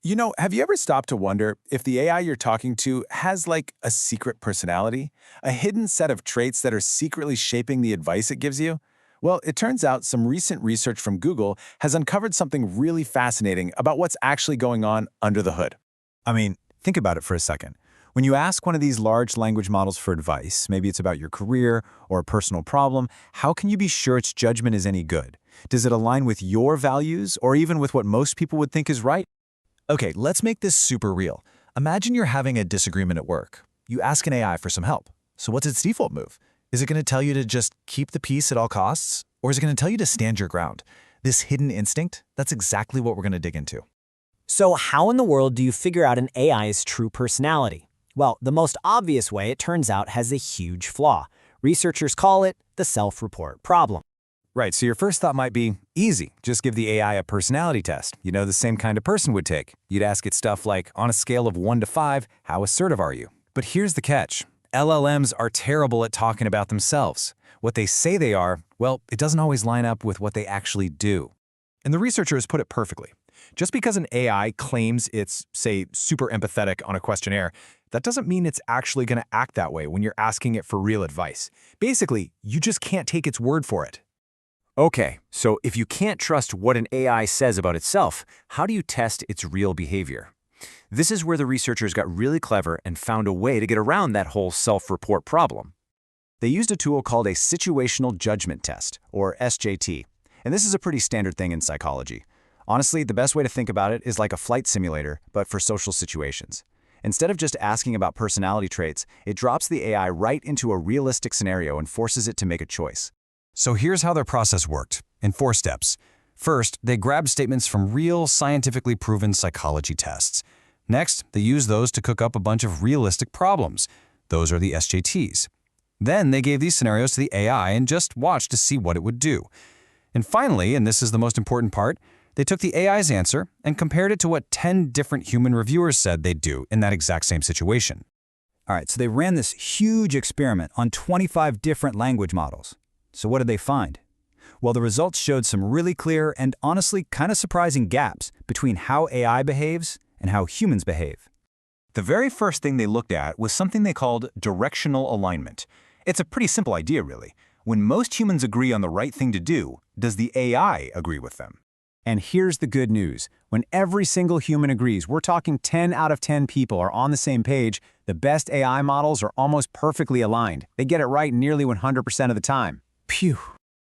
Have you ever stopped to wonder if the AI you're talking to has like a secret personality, a hidden set of traits that are secretly shaping the advice it gives you? Well, it turns out some recent research from Google has uncovered something really fascinating about what's actually going on under the hood. I mean, think about it for a second. When you ask one of these large language models for advice, maybe it's about your career or a personal problem, how can you be sure its judgment is any good? Does it align with your values or even with what most people would think is right? Okay, let's make this super real. Imagine you're having a disagreement at work. You ask an AI for some help. So what's its default move? Is it going to tell you to just keep the peace at all costs? Or is it going to tell you to stand your ground? This hidden instinct, that's exactly what we're going to dig into. So how in the world do you figure out an AI's true personality? Well, the most obvious way, it turns out, has a huge flaw. Researchers call it the self-report problem. Right, so your first thought might be, easy, just give the AI a personality test. The same kind of person would take. You'd ask it stuff like, on a scale of 1 to 5, how assertive are you? But here's the catch. LLMs are terrible at talking about themselves. What they say they are, well, it doesn't always line up with what they actually do. And the researchers put it perfectly. Just because an AI claims it's, say, super empathetic on a questionnaire, that doesn't mean it's actually going to act that way when you're asking it for real advice. Basically, you just can't take its word for it. Okay, so if you can't trust what an AI says about itself, how do you test its real behavior? This is where the researchers got really clever and found a way to get around that whole self-report problem. They used a tool called a situational judgment test, or SJT, and this is a pretty standard thing in psychology. Honestly, the best way to think about it is like a flight simulator, but for social situations. Instead of just asking about personality traits, it drops the AI right into a realistic scenario and forces it to make a choice. So here's how their process worked, in 4 steps. First, they grabbed statements from real, scientifically proven psychology tests. Next, they used those to cook up a bunch of realistic problems. Those are the SJTs. Then they gave these scenarios to the AI and just watched to see what it would do. And finally, and this is the most important part, they took the AI's answer and compared it to what 10 different human reviewers said they'd do in that exact same situation. All right, so they ran this huge experiment on 25 different language models. So what did they find? Well, the results showed some really clear and honestly kind of surprising gaps between how AI behaves and how humans behave. The very first thing they looked at was something they called directional alignment. It's a pretty simple idea, really. When most humans agree on the right thing to do, does the AI agree with them? And here's the good news. When every single human agrees, we're talking 10 out of 10 people are on the same page, the best AI models are almost perfectly aligned. They get it right nearly 100% of the time. Phew.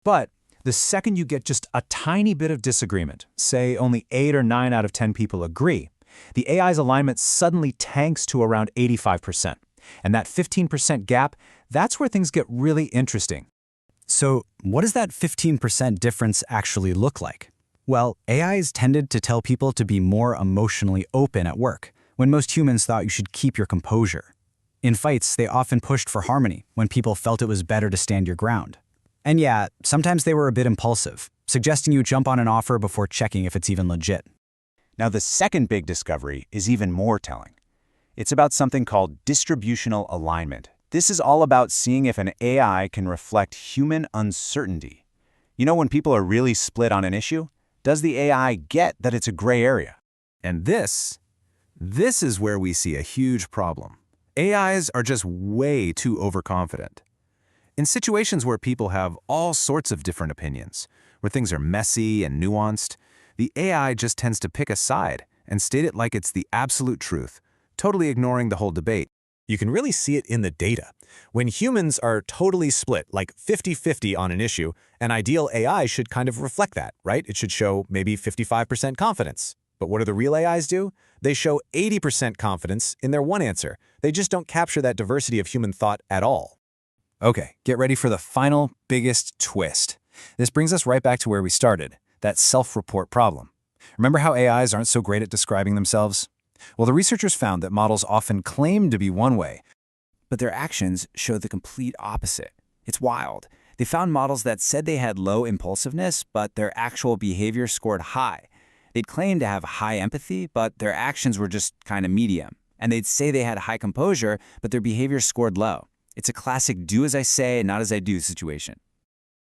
But the second you get just a tiny bit of disagreement, say only 8 or 9 out of 10 people agree, the AI's alignment suddenly tanks to around 85%. And that 15% gap, that's where things get really interesting. So what does that 15% difference actually look like? Well, AIs tended to tell people to be more emotionally open at work, when most humans thought you should keep your composure. In fights, they often pushed for harmony, when people felt it was better to stand your ground. And yeah, sometimes they were a bit impulsive, suggesting you jump on an offer before checking if it's even legit. Now, the second big discovery is even more telling. It's about something called distributional alignment. This is all about seeing if an AI can reflect human uncertainty. When people are really split on an issue, does the AI get that it's a gray area? And this is where we see a huge problem. AIs are just way too overconfident. In situations where people have all sorts of different opinions, where things are messy and nuanced, the AI just tends to pick a side and state it like it's the absolute truth, totally ignoring the whole debate. You can really see it in the data. When humans are totally split, like 50-50 on an issue, an ideal AI should kind of reflect that, right? It should show maybe 55% confidence. But what do the real AIs do? They show 80% confidence in their one answer. They just don't capture that diversity of human thought at all. Okay, get ready for the final, biggest twist. This brings us right back to where we started, that self-report problem. Remember how AIs aren't so great at describing themselves? Well, the researchers found that models often claim to be one way, but their actions show the complete opposite. It's wild. They found models that said they had low impulsiveness, but their actual behavior scored high. They'd claim to have high empathy, but their actions were just kind of medium. And they'd say they had high composure, but their behavior scored low. It's a classic do as I say, not as I do situation.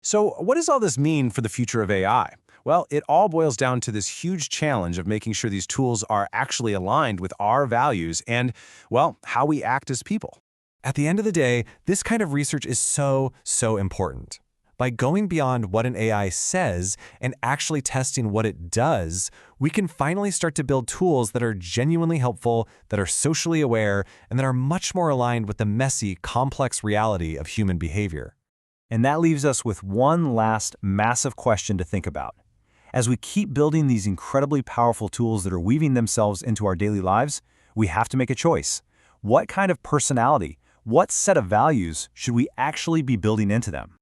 So what does all this mean for the future of AI? Well, it all boils down to this huge challenge of making sure these tools are actually aligned with our values and, well, how we act as people. At the end of the day, this kind of research is so important. By going beyond what an AI says and actually testing what it does, we can finally start to build tools that are genuinely helpful, that are socially aware, and that are much more aligned with the messy, complex reality of human behavior. And that leaves us with one last massive question to think about. As we keep building these incredibly powerful tools that are weaving themselves into our daily lives, we have to make a choice. What kind of personality, what set of values should we actually be building into them?